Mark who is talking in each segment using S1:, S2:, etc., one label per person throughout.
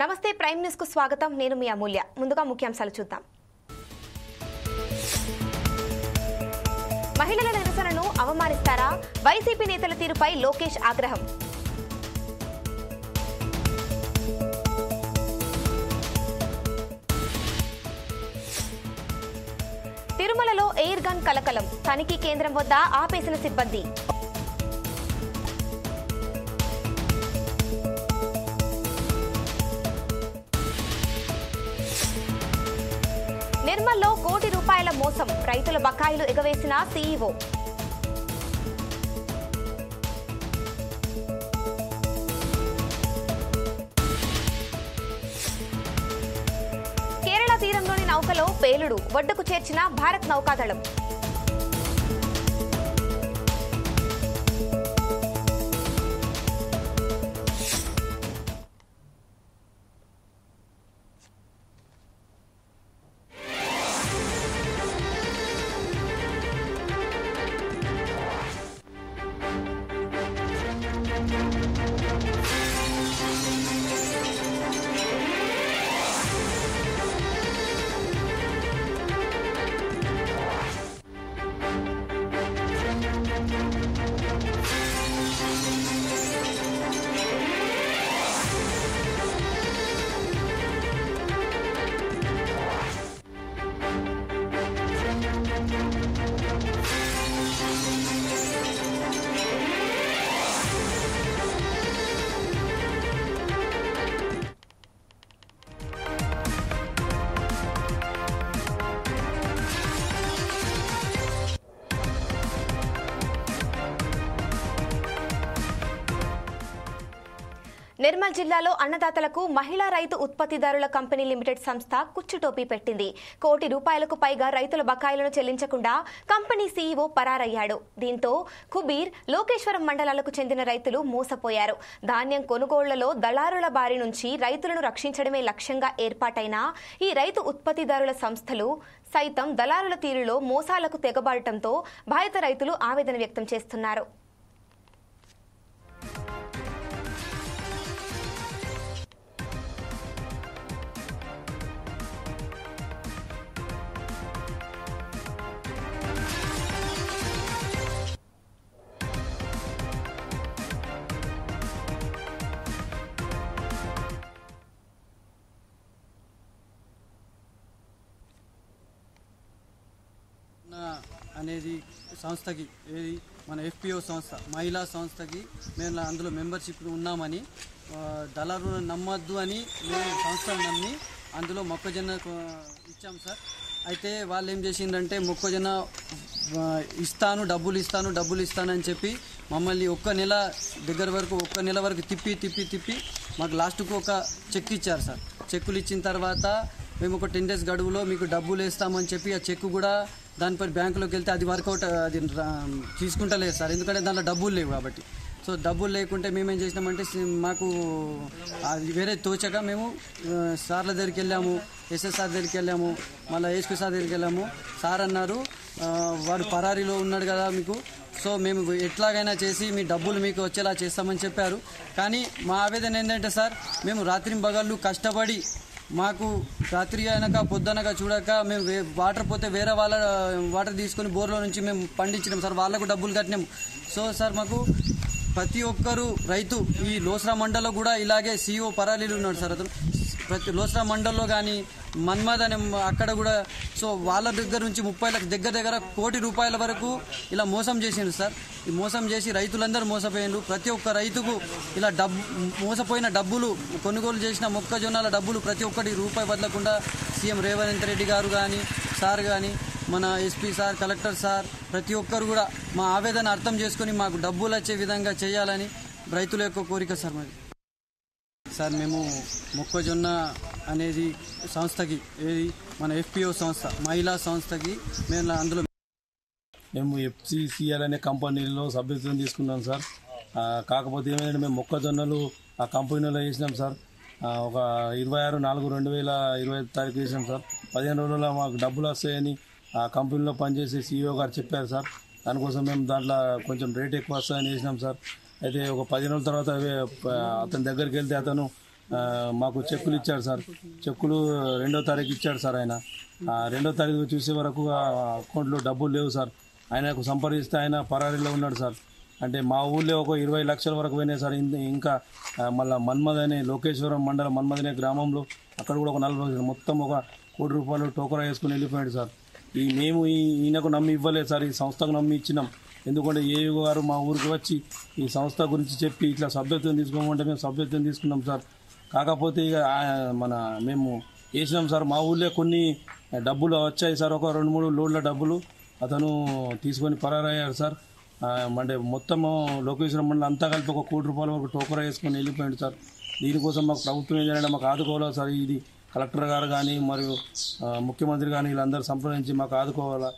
S1: నమస్తే prime news కు స్వాగతం. నేను మీ అమూల్య. ముందుగా ముఖ్యాంశాలు చూద్దాం. మహిళల నిరసనను అవమానిస్తారా? వైసీపీ నేతల తీరుపై లోకేష్ ఆగ్రహం. తిరుమలలో ఎయిర్ గన్ కలకలం. తనిఖీ కేంద్రం వద్ద ఆపేసిన సిబ్బంది. నిర్మల్లో కోటి రూపాయల మోసం. రైతుల బకాయిలు ఎగవేసిన సీఈఓ. కేరళ తీరంలోని నౌకలో పేలుడు. ఒడ్డుకు చేర్చిన భారత్ నౌకాదళం. నిర్మల్ జిల్లాలో అన్నదాతలకు మహిళా రైతు ఉత్పత్తిదారుల కంపెనీ లిమిటెడ్ సంస్థ కుచ్చుటోపీ పెట్టింది. కోటి రూపాయలకు పైగా రైతుల బకాయిలను చెల్లించకుండా కంపెనీ సీఈఓ పరారయ్యాడు. దీంతో కుబీర్, లోకేశ్వరం మండలాలకు చెందిన రైతులు మోసపోయారు. ధాన్యం కొనుగోళ్లలో దళారుల బారి నుంచి రైతులను రక్షించడమే లక్ష్యంగా ఏర్పాటైన ఈ రైతు ఉత్పత్తిదారుల సంస్థలు సైతం దళారుల తీరులో మోసాలకు తెగబారటంతో బాధిత రైతులు ఆవేదన వ్యక్తం చేస్తున్నారు.
S2: అనేది సంస్థకి ఏది మన ఎఫ్పిఓ సంస్థ మహిళా సంస్థకి మేము అందులో మెంబర్షిప్ ఉన్నామని దళారులను నమ్మద్దు అని మేము సంస్థను నమ్మి అందులో మొక్కజొన్న ఇచ్చాం సార్. అయితే వాళ్ళు ఏం చేసిందంటే మొక్కజొన్న డబ్బులు ఇస్తానని చెప్పి మమ్మల్ని ఒక్క నెల వరకు తిప్పి మాకు లాస్ట్కు ఒక చెక్ ఇచ్చారు సార్. చెక్కులు ఇచ్చిన తర్వాత మేము ఒక 10 days గడువులో మీకు డబ్బులు వేస్తామని చెప్పి ఆ చెక్ కూడా దానిపై బ్యాంకులోకి వెళ్తే అది వర్కౌట్ అది తీసుకుంటలేదు సార్. ఎందుకంటే దాంట్లో డబ్బులు లేవు కాబట్టి. సో డబ్బులు లేకుంటే మేమేం చేసినామంటే మాకు వేరే తోచక మేము సార్ల దగ్గరికి వెళ్ళాము, ఎస్ఎస్ఆర్ దగ్గరికి వెళ్ళాము, మళ్ళీ ఏఎస్పీ సార్ దగ్గరికి వెళ్ళాము. సార్ అన్నారు వాడు పరారీలో ఉన్నాడు కదా మీకు, సో మేము ఎట్లాగైనా చేసి మీ డబ్బులు మీకు వచ్చేలా చేస్తామని చెప్పారు. కానీ మా ఆవేదన ఏంటంటే సార్, మేము రాత్రింబగళ్ళు కష్టపడి మాకు రాత్రి అయినాక పొద్దునక చూడక మేము వాటర్ పోతే వేరే వాళ్ళ వాటర్ తీసుకొని బోర్లో నుంచి మేము పండించినాం సార్. వాళ్ళకు డబ్బులు కట్టినాము. సో సార్ మాకు ప్రతి ఒక్కరు రైతు ఈ లోసరా మండల్లో కూడా ఇలాగే సీఈఓ పరారీలు ఉన్నాడు సార్. అతను ప్రతి లోసరా మండల్లో కానీ మన్మద్ అనే అక్కడ కూడా సో వాళ్ళ దగ్గర నుంచి 30 లక్షల దగ్గర కోటి రూపాయల వరకు ఇలా మోసం చేసిండు సార్. ఈ మోసం చేసి రైతులందరూ మోసపోయిండు. ప్రతి ఒక్క రైతుకు ఇలా మోసపోయిన డబ్బులు, కొనుగోలు చేసిన మొక్కజొన్నల డబ్బులు ప్రతి ఒక్కటి రూపాయి వదలకుండా సీఎం రేవంత్ రెడ్డి గారు కానీ సార్ కానీ మన ఎస్పీ సార్, కలెక్టర్ సార్ ప్రతి ఒక్కరు కూడా మా ఆవేదన అర్థం చేసుకుని మాకు డబ్బులు వచ్చే విధంగా చేయాలని రైతుల యొక్క కోరిక సార్. మరి సార్ మేము మొక్కజొన్న అనేది సంస్థకి ఏది మన ఎఫ్పిఓ సంస్థ మహిళా సంస్థకి
S3: మేము ఎఫ్సిసిఎల్ అనే కంపెనీలో సభ్యత్వం తీసుకున్నాం సార్. కాకపోతే ఏమైందంటే మేము మొక్కజొన్నలు ఆ కంపెనీలో వేసినాం సార్. ఒక 26/4/2025 వేసినాం సార్. 15 రోజుల్లో మాకు డబ్బులు వస్తాయని ఆ కంపెనీలో పనిచేసే సీఈఓ గారు చెప్పారు సార్. దానికోసం మేము దాంట్లో కొంచెం రేట్ ఎక్కువ వస్తాయని వేసినాం సార్. అయితే ఒక 10 రోజుల తర్వాత అతని దగ్గరికి వెళ్తే అతను మాకు చెక్కులు ఇచ్చాడు సార్. చెక్కులు 2వ తారీఖు ఇచ్చాడు సార్. ఆయన 2వ తారీఖు చూసే వరకు ఆ అకౌంట్లో డబ్బులు లేవు సార్. ఆయనకు సంప్రదిస్తే ఆయన పరారీలో ఉన్నాడు సార్. అంటే మా ఊళ్ళో ఒక 20 లక్షల వరకు పోయినాయి సార్. ఇంకా మళ్ళీ మన్మద్ అనే లోకేశ్వరం మండలం మన్మద్ అనే గ్రామంలో అక్కడ కూడా ఒక 40 మొత్తం ఒక ₹1 కోటి టోకరా వేసుకుని వెళ్ళిపోయాడు సార్. మేము ఈయనకు నమ్మి ఇవ్వలేదు సార్. ఈ సంస్థకు నమ్మి ఇచ్చినాం. ఎందుకంటే ఏయూ గారు మా ఊరికి వచ్చి ఈ సంస్థ గురించి చెప్పి ఇట్లా సభ్యత్వం తీసుకోమంటే మేము సభ్యత్వం తీసుకున్నాం సార్. కాకపోతే ఇక మేము వేసినాం సార్. మా ఊళ్ళో కొన్ని డబ్బులు వచ్చాయి సార్. ఒక 2-3 లోడ్ల డబ్బులు అతను తీసుకొని పరారయ్యాడు సార్. అంటే మొత్తము లోకేశ్వరం మండలం అంతా కలిపి ఒక ₹1 కోటి వరకు టోకరా వేసుకొని వెళ్ళిపోయాడు సార్. దీనికోసం మాకు ప్రభుత్వం ఏం చేయాలంటే మాకు ఆదుకోవాలా సార్. ఇది కలెక్టర్ గారు కానీ మరియు ముఖ్యమంత్రి కానీ వీళ్ళందరూ సంప్రదించి మాకు ఆదుకోవాలా.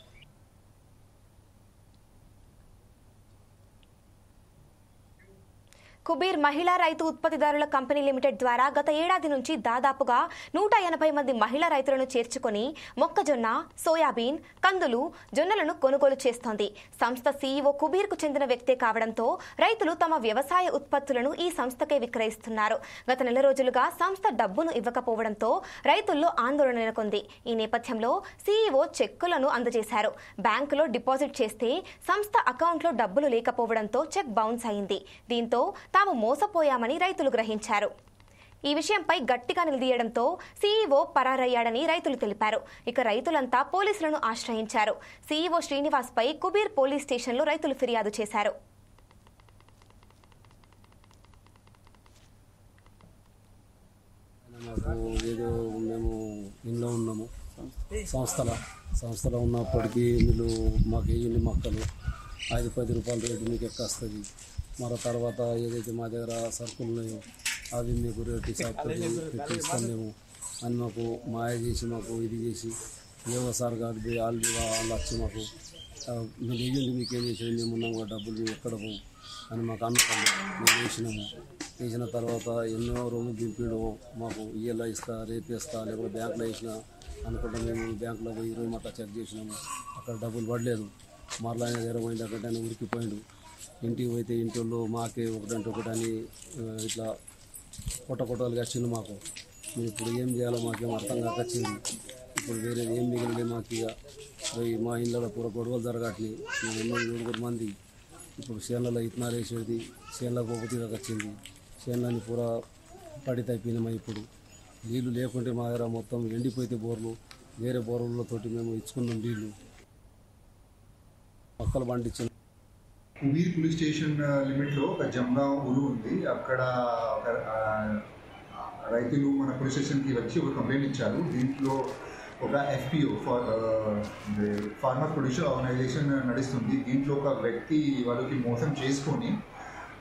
S1: కుబీర్ మహిళా రైతు ఉత్పత్తిదారుల కంపెనీ లిమిటెడ్ ద్వారా గత ఏడాది నుంచి దాదాపుగా 180 మంది మహిళా రైతులను చేర్చుకొని మొక్కజొన్న, సోయాబీన్, కందులు, జొన్నలను కొనుగోలు చేస్తోంది. సంస్థ సీఈఓ కుబీర్కు చెందిన వ్యక్తే కావడంతో రైతులు తమ వ్యవసాయ ఉత్పత్తులను ఈ సంస్థకే విక్రయిస్తున్నారు. గత నెల రోజులుగా సంస్థ డబ్బును ఇవ్వకపోవడంతో రైతుల్లో ఆందోళన నెలకొంది. ఈ నేపథ్యంలో సీఈఓ చెక్కులను అందజేశారు. బ్యాంకులో డిపాజిట్ చేస్తే సంస్థ అకౌంట్లో డబ్బులు లేకపోవడంతో చెక్ బౌన్స్ అయింది. దీంతో తాము మోసపోయామని రైతులు గ్రహించారు. ఈ విషయంపై గట్టిగా నిలదీయడంతో సీఈఓ పరారయ్యాడని రైతులు తెలిపారు. ఇక రైతులంతా పోలీసులను ఆశ్రయించారు. సీఈఓ శ్రీనివాస్ పై కుబీర్ పోలీస్ స్టేషన్లో రైతులు ఫిర్యాదు చేశారు.
S4: ఏదో మేము ఇంట్లో ఉన్నాము, సంస్థలో ఉన్నప్పటికీ వీళ్ళు మాకు వేయండి మొక్కలు 5-10 రూపాయల రేటు మీకు ఎక్కొస్తుంది. మరో తర్వాత ఏదైతే మా దగ్గర సరుకులు ఉన్నాయో అవి మీకు రేటు పెట్టిస్తాం మేము అని మాకు మాయ చేసి మాకు ఇది చేసి ఏవో సార్ కాదు వాళ్ళు వచ్చి మాకు మీరు వేయండి మీకేం చేసేది మేము ఉన్నాం కదా డబ్బులు మేము ఎక్కడ పోవు అని మాకు అన్నాము. మేము వేసిన తర్వాత ఎన్నో రోజులు దింపిడు మాకు ఇయ్యలా ఇస్తా రేపు ఇస్తా లేకపోతే బ్యాంకులో వేసినా అనుకుంటా మేము బ్యాంకులో పోయి 20 మట్లా చెక్ చేసినాము. అక్కడ డబ్బులు పడలేదు. మరలా ఆయన దగ్గర పోయింది అక్కడ ఆయన ఉరికిపోయిండు. ఇంటికి పోతే ఇంటి వాళ్ళు మాకే ఒకటని ఇట్లా కొట్టలుగా వచ్చింది మాకు. మేము ఇప్పుడు ఏం చేయాలో మాకేం అర్థం కాక వచ్చింది. ఇప్పుడు వేరేది ఏం మిగిలింది మాకు. ఇక మా ఇళ్ళలో పూర గొడవలు జరగట్లేదు. మేము 7 మంది ఇప్పుడు చేనులలో ఇత్తనాలు వేసేది చేనులకు ఒకటిగా వచ్చింది. చేనులని పూర పడి తప్పినామా. ఇప్పుడు నీళ్లు లేకుంటే మా దగ్గర మొత్తం ఎండిపోతే బోర్లు వేరే బోర్లతోటి మేము ఇచ్చుకున్నాం నీళ్లు మొక్కలు పండించాం.
S5: కుబీర్ పోలీస్ స్టేషన్ లిమిట్లో ఒక జమ్గా ఊరు ఉంది. అక్కడ రైతులు మన పోలీస్ స్టేషన్కి వచ్చి ఒక కంప్లైంట్ ఇచ్చారు. దీంట్లో ఒక ఎఫ్పిఓ ఫార్మర్ ప్రొడ్యూసర్ ఆర్గనైజేషన్ నడుస్తుంది. దీంట్లో ఒక వ్యక్తి వాళ్ళకి మోసం చేసుకొని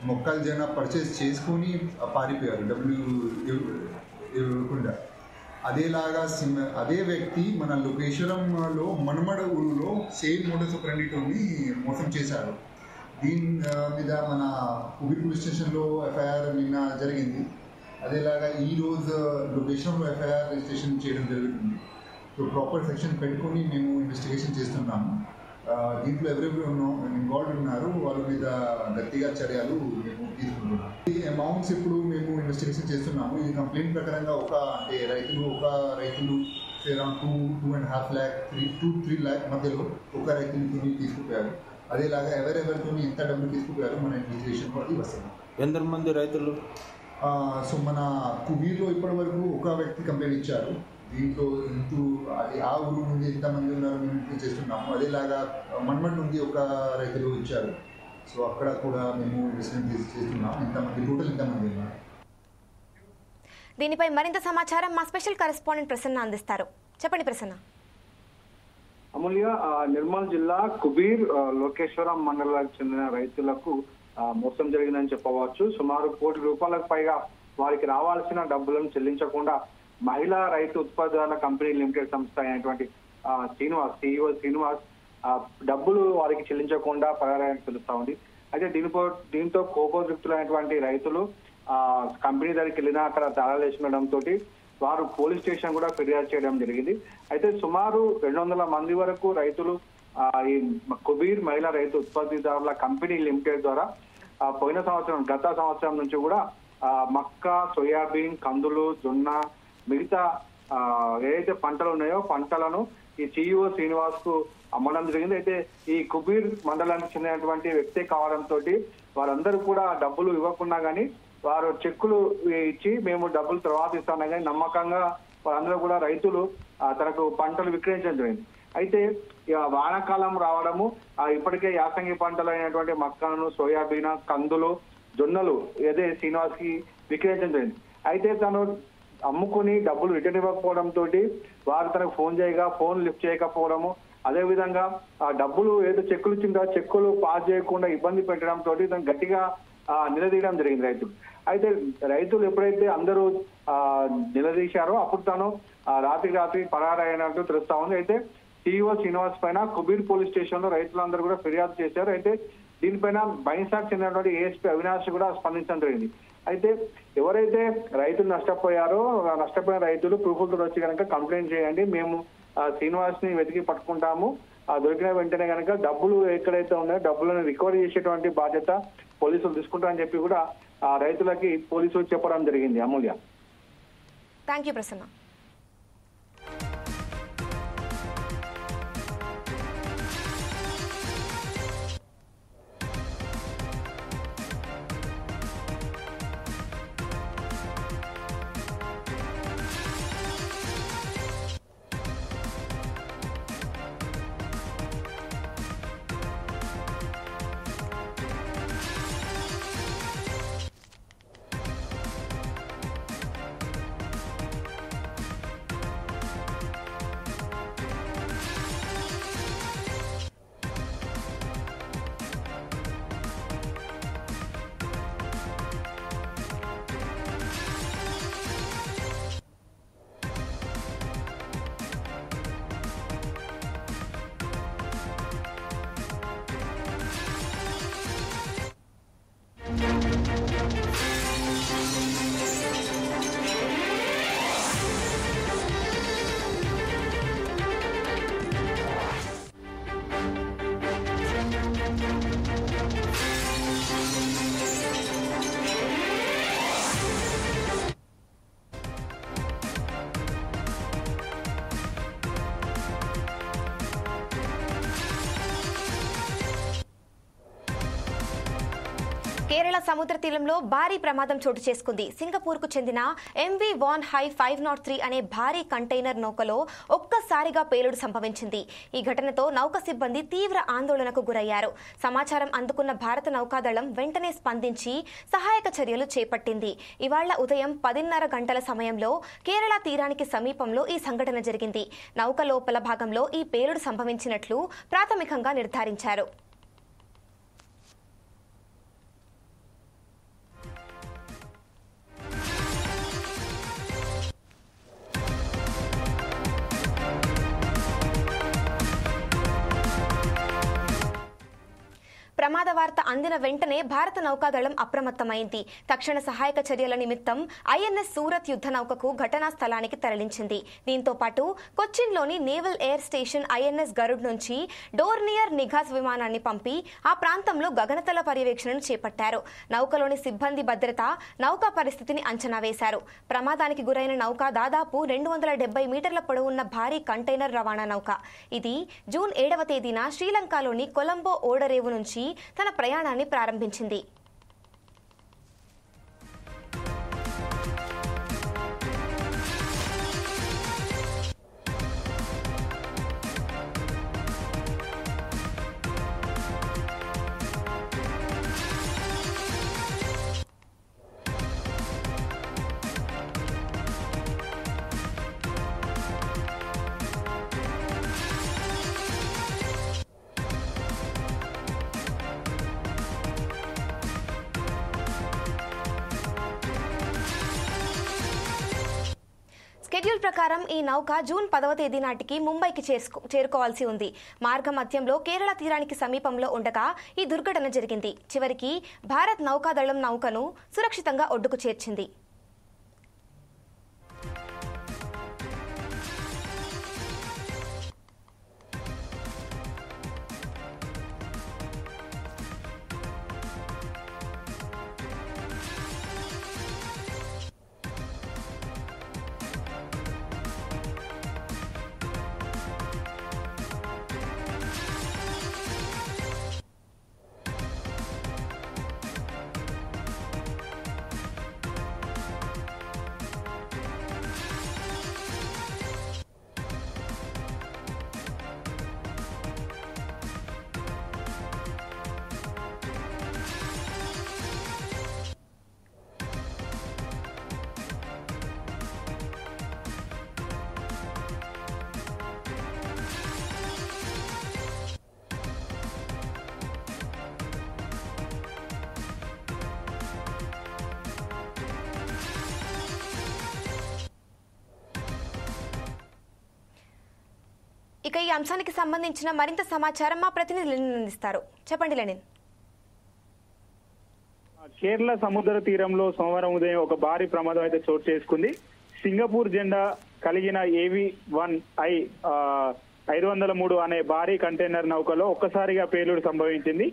S5: మొక్కజొన్న పర్చేస్ చేసుకొని పారిపోయారు డబ్బులు ఇవ్వకుండా. అదే వ్యక్తి మన లోకేశ్వరంలో మన్మడ ఊరులో సేమ్ మోడల్స్ ఆపరెండితోని మోసం చేశారు. దీని మీద మన కుబీర్ పోలీస్ స్టేషన్లో ఎఫ్ఐఆర్ నిన్న జరిగింది. అదేలాగా ఈరోజు లోకేశ్వరంలో ఎఫ్ఐఆర్ రిజిస్ట్రేషన్ చేయడం జరుగుతుంది. సో ప్రాపర్ సెక్షన్ పెట్టుకొని మేము ఇన్వెస్టిగేషన్ చేస్తున్నాము. దీంట్లో ఎవరెవరు ఇన్వాల్వ్ ఉన్నారు వాళ్ళ మీద గట్టిగా చర్యలు మేము తీసుకుంటున్నాము. ఈ అమౌంట్స్ ఇప్పుడు మేము ఇన్వెస్టిగేషన్ చేస్తున్నాము. ఈ కంప్లైంట్ ప్రకారంగా రైతులు అరౌండ్ 2.5 lakh 2-3 lakh మధ్యలో ఒక రైతుని తీసుకుపోయారు. అదేలాగా ఎవరెవరితో ఎంత డబ్బులు తీసుకుపోయారు మన ఇన్వెస్టిగేషన్ వరకు వస్తుంది.
S6: ఎందరు మంది రైతులు?
S5: సో మన కుబీర్లో ఇప్పటి వరకు ఒక వ్యక్తి కంప్లైంట్ ఇచ్చారు. దీంట్లో ఆ ఊరు నుండి ఎంతమంది ఉన్నారు మేము చేస్తున్నాము. అదేలాగా మన్మడ్ నుండి ఒక రైతులు ఇచ్చారు. సో అక్కడ కూడా మేము ఇన్వెస్టిగేషన్ చేస్తున్నాం. టోటల్ ఎంతమంది ఉన్నారు.
S1: దీనిపై మరింత సమాచారం మా స్పెషల్ కరెస్పాండెంట్ ప్రసన్న అందిస్తారు. చెప్పండి ప్రసన్న.
S7: అమూల్య, నిర్మల్ జిల్లా కుబీర్ లోకేశ్వరం మండలానికి చెందిన రైతులకు మోసం జరిగిందని చెప్పవచ్చు. సుమారు ₹1 కోటి పైగా వారికి రావాల్సిన డబ్బులను చెల్లించకుండా మహిళా రైతు ఉత్పత్తిదారుల కంపెనీ లిమిటెడ్ సంస్థ అయినటువంటి సీఈఓ శ్రీనివాస్ డబ్బులు వారికి చెల్లించకుండా పరారయ్యాలని తెలుస్తా ఉంది. అయితే దీంతో కోపోద్రిక్తులైనటువంటి రైతులు కంపెనీ దగ్గరికి వెళ్ళినా అక్కడ తాళాలు వేసుకోవడంతో వారు పోలీస్ స్టేషన్ కూడా ఫిర్యాదు చేయడం జరిగింది. అయితే సుమారు 200 మంది వరకు రైతులు ఈ కుబీర్ మహిళా రైతు ఉత్పత్తిదారుల కంపెనీ లిమిటెడ్ ద్వారా గత సంవత్సరం నుంచి కూడా మక్క, సోయాబీన్, కందులు, జొన్న, మిగతా ఏదైతే పంటలు ఉన్నాయో పంటలను ఈ CEO శ్రీనివాస్ కు అమ్మడం జరిగింది. అయితే ఈ కుబీర్ మండలానికి చెందినటువంటి వ్యక్తి కావడంతో వారందరూ కూడా డబ్బులు ఇవ్వకుండా గానీ వారు చెక్కులు ఇచ్చి మేము డబ్బులు తర్వాత ఇస్తామన్నా కానీ నమ్మకంగా వారందరూ కూడా రైతులు తనకు పంటలు విక్రయించడం జరిగింది. అయితే వానాకాలం రావడము ఇప్పటికే యాసంగి పంటలు అయినటువంటి మక్కలను, సోయాబీన్, కందులు, జొన్నలు ఏదే శ్రీనివాస్ కి విక్రయించడం జరిగింది. అయితే తను అమ్ముకుని డబ్బులు రిటర్న్ ఇవ్వకపోవడంతో వారు తనకు ఫోన్ చేయగా ఫోన్ లిఫ్ట్ చేయకపోవడము, అదేవిధంగా ఆ డబ్బులు ఏదో చెక్కులు ఇచ్చిందో చెక్కులు పాస్ చేయకుండా ఇబ్బంది పెట్టడంతో తను గట్టిగా నిలదీయడం జరిగింది రైతులు. అయితే రైతులు ఎప్పుడైతే అందరూ నిలదీశారో అప్పుడు తను రాత్రి పరారైనట్టు తెలుస్తా ఉంది. అయితే CEO శ్రీనివాస్ పైన కుబీర్ పోలీస్ స్టేషన్ లో రైతులందరూ కూడా ఫిర్యాదు చేశారు. అయితే దీనిపైన బైన్సాకు చెందినటువంటి ASP అవినాష్ కూడా స్పందించడం జరిగింది. అయితే ఎవరైతే రైతులు నష్టపోయిన రైతులు ప్రూఫ్లతో వచ్చి కనుక కంప్లైంట్ చేయండి, మేము శ్రీనివాస్ ని వెతికి పట్టుకుంటాము, దొరికిన వెంటనే కనుక డబ్బులు ఎక్కడైతే ఉన్నాయో డబ్బులను రికవరీ చేసేటువంటి బాధ్యత పోలీసులు తీసుకుంటారని చెప్పి కూడా రైతులకి పోలీసులు చెప్పడం జరిగింది. అమూల్య.
S1: Thank you Prasanna. కేరళ సముద్ర తీరంలో భారీ ప్రమాదం చోటు చేసుకుంది. సింగపూర్ కు చెందిన MV వాన్ హై 503 అనే భారీ కంటైనర్ నౌకలో ఒక్కసారిగా పేలుడు సంభవించింది. ఈ ఘటనతో నౌక సిబ్బంది తీవ్ర ఆందోళనకు గురయ్యారు. సమాచారం అందుకున్న భారత నౌకాదళం వెంటనే స్పందించి సహాయక చర్యలు చేపట్టింది. ఇవాళ్ల ఉదయం 10:30 గంటల సమయంలో కేరళ తీరానికి సమీపంలో ఈ సంఘటన జరిగింది. నౌక లోపల భాగంలో ఈ పేలుడు సంభవించినట్లు ప్రాథమికంగా నిర్ధారించారు. ప్రమాద వార్త అందిన వెంటనే భారత నౌకాదళం అప్రమత్తమైంది. తక్షణ సహాయక చర్యల నిమిత్తం INS సూరత్ యుద్ధ నౌకకు ఘటనా స్థలానికి తరలించింది. దీంతో పాటు కొచ్చిన్లోని naval air station INS Garud నుంచి డోర్నియర్ నిఘాస్ విమానాన్ని పంపి ఆ ప్రాంతంలో గగనతల పర్యవేక్షణను చేపట్టారు. నౌకలోని సిబ్బంది భద్రత, నౌకా పరిస్థితిని అంచనా వేశారు. ప్రమాదానికి గురైన నౌక దాదాపు 270 మీటర్ల పొడవున్న భారీ కంటైనర్ రవాణా నౌక. ఇది జూన్ 7వ తేదీన శ్రీలంకలోని కొలంబో ఓడరేవు నుంచి తన ప్రయాణాన్ని ప్రారంభించింది. షెడ్యూల్ ప్రకారం ఈ నౌక జూన్ 10వ తేదీ నాటికి ముంబైకి చేరుకోవాల్సి ఉంది. మార్గ మధ్యంలో కేరళ తీరానికి సమీపంలో ఉండగా ఈ దుర్ఘటన జరిగింది. చివరికి భారత్ నౌకాదళం నౌకను సురక్షితంగా ఒడ్డుకు చేర్చింది. ఇక ఈ అంశానికి సంబంధించిన మరింత సమాచారం మా ప్రతినిధి లెనిన్ అందిస్తారు. చెప్పండి లెనిన్.
S6: కేరళ సముద్ర తీరంలో సోమవారం ఉదయం ఒక భారీ ప్రమాదం అయితే చోటు చేసుకుంది. సింగపూర్ జెండా కలిగిన AV1I 503 అనే భారీ కంటైనర్ నౌకలో ఒక్కసారిగా పేలుడు సంభవించింది.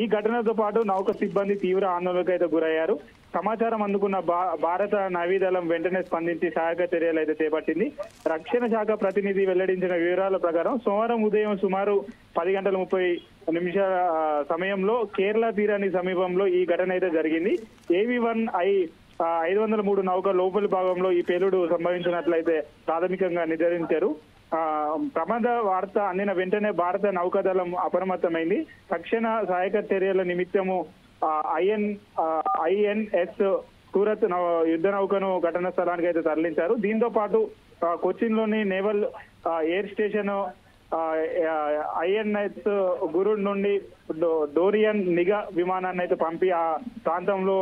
S6: ఈ ఘటనతో పాటు నౌక సిబ్బంది తీవ్ర ఆందోళనకు అయితే గురయ్యారు. సమాచారం అందుకున్న భారత నావీదళం వెంటనే స్పందించి సహాయక చర్యలు అయితే చేపట్టింది. రక్షణ శాఖ ప్రతినిధి వెల్లడించిన వివరాల ప్రకారం సోమవారం ఉదయం సుమారు 10:30 సమయంలో కేరళ తీరానికి సమీపంలో ఈ ఘటన అయితే జరిగింది. AV1I 503 నౌక లోపలి భాగంలో ఈ పేలుడు సంభవించినట్లయితే ప్రాథమికంగా నిర్ధారించారు. ప్రమాద వార్త అందిన వెంటనే భారత నౌకాదళం అప్రమత్తమైంది. తక్షణ సహాయక చర్యల నిమిత్తము INS సూరత్ యుద్ధ నౌకను ఘటనా స్థలానికి అయితే తరలించారు. దీంతో పాటు కొచ్చిన్ లోని నేవల్ ఎయిర్ స్టేషన్ INS గురుడ్ నుండి డోరియన్ నిఘా విమానాన్ని అయితే పంపి ఆ ప్రాంతంలో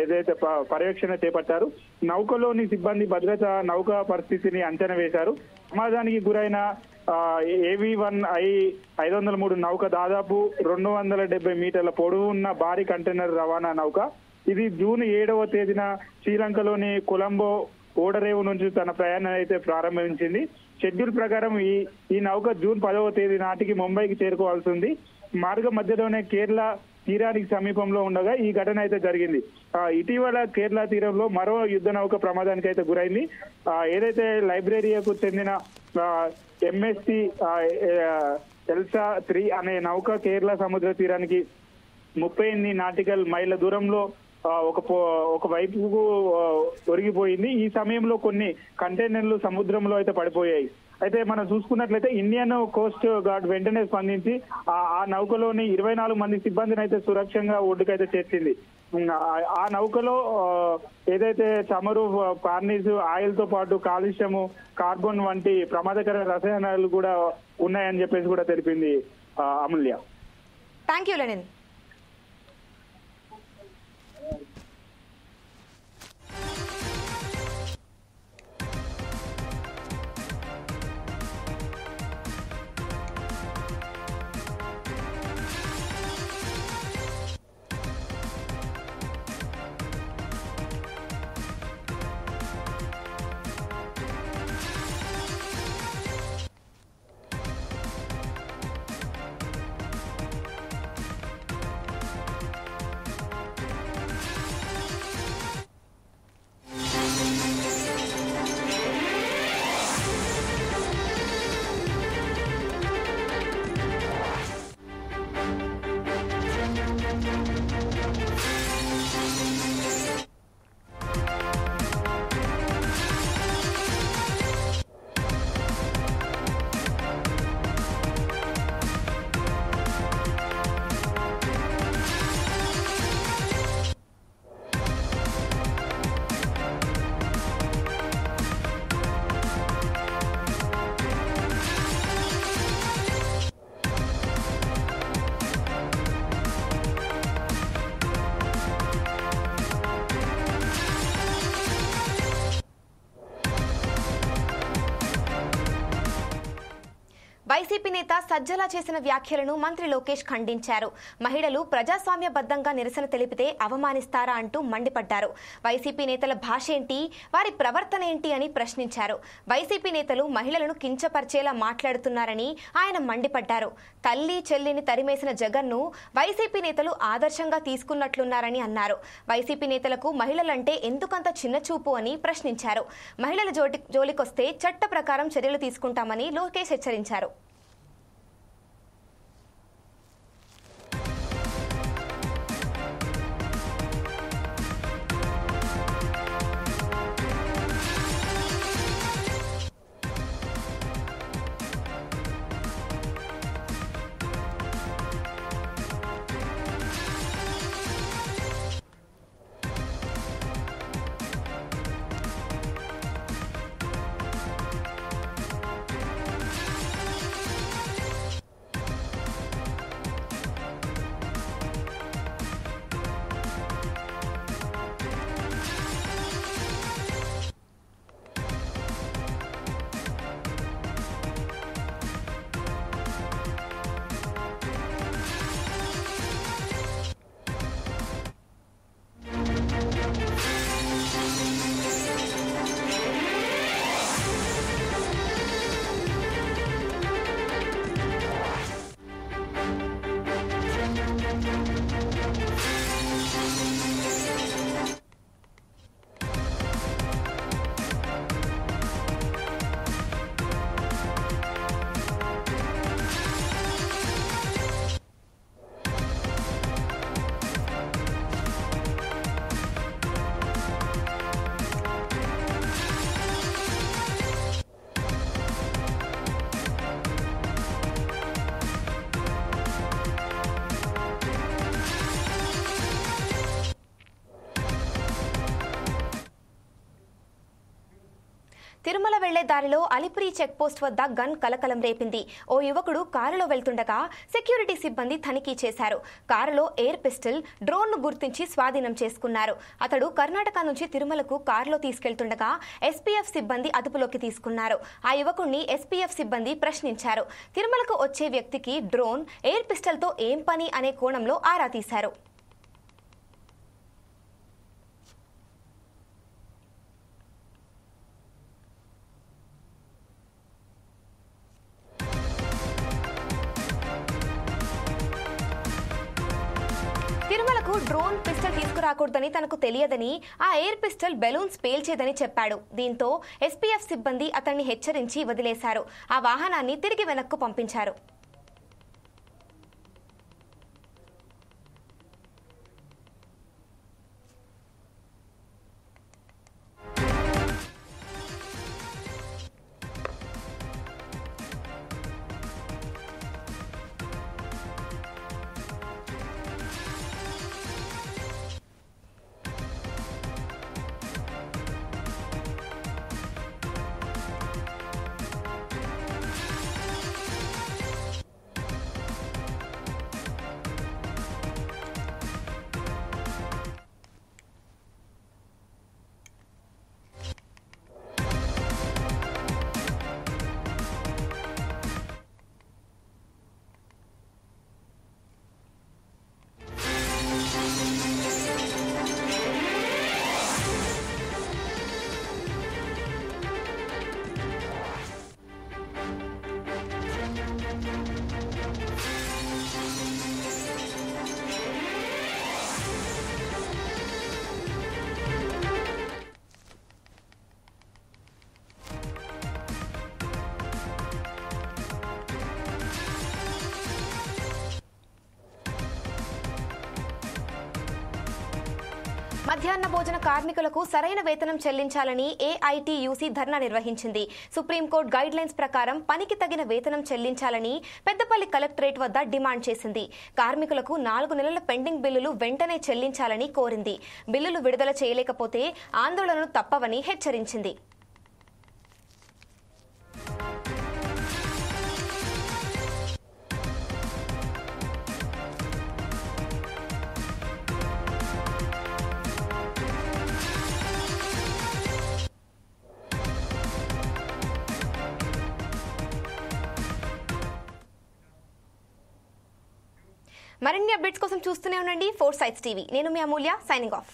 S6: ఏదైతే పర్యవేక్షణ చేపట్టారు. నౌకలోని సిబ్బంది భద్రత నౌక పరిస్థితిని అంచనా వేశారు. ప్రమాదానికి గురైన AV1I 503 నౌక దాదాపు 270 మీటర్ల పొడవు ఉన్న భారీ కంటైనర్ రవాణా నౌక. ఇది జూన్ 7వ తేదీన శ్రీలంకలోని కొలంబో ఓడరేవు నుంచి తన ప్రయాణం అయితే ప్రారంభించింది. షెడ్యూల్ ప్రకారం ఈ నౌక జూన్ 10వ తేదీ నాటికి ముంబైకి చేరుకోవాల్సి ఉంది. మార్గ మధ్యలోనే కేరళ తీరానికి సమీపంలో ఉండగా ఈ ఘటన అయితే జరిగింది. ఇటీవల కేరళ తీరంలో మరో యుద్ధ నౌక ప్రమాదానికి అయితే గురైంది. ఏదైతే లైబ్రేరియాకు చెందిన MSC ఎల్సా 3 అనే నౌక కేరళ సముద్ర తీరానికి 38 నాటికల్ మైళ్ళ దూరంలో ఒక వైపుకు ఒరిగిపోయింది. ఈ సమయంలో కొన్ని కంటైనర్లు సముద్రంలో అయితే పడిపోయాయి. అయితే మనం చూసుకున్నట్లయితే ఇండియన్ కోస్ట్ గార్డ్ వెంటనే స్పందించి ఆ నౌకలోని 24 మంది సిబ్బందిని అయితే సురక్షంగా ఒడ్డుకైతే చేర్చింది. ఆ నౌకలో ఏదైతే చమురు, ఫార్నిస్, ఆయిల్ తో పాటు కాలుష్యము, కార్బన్ వంటి ప్రమాదకర రసాయనాలు కూడా ఉన్నాయని చెప్పేసి కూడా తెలిపింది Amulya.
S1: Thank you Lenin. YCP నేత సజ్జల చేసిన వ్యాఖ్యలను మంత్రి లోకేష్ ఖండించారు. మహిళలు ప్రజాస్వామ్యబద్ధంగా నిరసన తెలిపితే అవమానిస్తారా అంటూ మండిపడ్డారు. వైసీపీ నేతల భాష ఏంటి, వారి ప్రవర్తన ఏంటి అని ప్రశ్నించారు. వైసీపీ నేతలు మహిళలను కించపరిచేలా మాట్లాడుతున్నారని ఆయన మండిపడ్డారు. తల్లి చెల్లిని తరిమేసిన జగన్ను వైసీపీ నేతలు ఆదర్శంగా తీసుకున్నట్లున్నారని అన్నారు. వైసీపీ నేతలకు మహిళలంటే ఎందుకంత చిన్నచూపు అని ప్రశ్నించారు. మహిళల జోలికొస్తే చట్ట ప్రకారం చర్యలు తీసుకుంటామని లోకేష్ హెచ్చరించారు. తిరుమల వెళ్లే దారిలో అలిపిరి చెక్పోస్ట్ వద్ద గన్ కలకలం రేపింది. ఓ యువకుడు కారులో వెళ్తుండగా సెక్యూరిటీ సిబ్బంది తనిఖీ చేశారు. కారులో ఎయిర్ పిస్టల్, డ్రోన్ ను గుర్తించి స్వాధీనం చేసుకున్నారు. అతడు కర్ణాటక నుంచి తిరుమలకు కారులో తీసుకెళ్తుండగా ఎస్పీఎఫ్ సిబ్బంది అదుపులోకి తీసుకున్నారు. ఆ యువకుడిని ఎస్పీఎఫ్ సిబ్బంది ప్రశ్నించారు. తిరుమలకు వచ్చే వ్యక్తికి డ్రోన్, ఎయిర్ పిస్టల్ తో ఏం పని అనే కోణంలో ఆరా తీశారు. తిరుమలకు డ్రోన్, పిస్టల్ తీసుకురాకూడదని తనకు తెలియదని, ఆ ఎయిర్ పిస్టల్ బెలూన్స్ పేల్చేదని చెప్పాడు. దీంతో ఎస్పీఎఫ్ సిబ్బంది అతన్ని హెచ్చరించి వదిలేశారు. ఆ వాహనాన్ని తిరిగి వెనక్కు పంపించారు. మధ్యాహ్న భోజన కార్మికులకు సరైన వేతనం చెల్లించాలని ఏఐటీయూసీ ధర్నా నిర్వహించింది. సుప్రీంకోర్టు గైడ్ లైన్స్ ప్రకారం పనికి తగిన వేతనం చెల్లించాలని పెద్దపల్లి కలెక్టరేట్ వద్ద డిమాండ్ చేసింది. కార్మికులకు 4 నెలల పెండింగ్ బిల్లులు వెంటనే చెల్లించాలని కోరింది. బిల్లులు విడుదల చేయలేకపోతే ఆందోళనలు తప్పవని హెచ్చరించింది. మరిన్ని అప్డేట్స్ కోసం చూస్తూనే ఉండండి 4 Sides టీవీ. నేను మీ అమూల్య, సైనింగ్ ఆఫ్.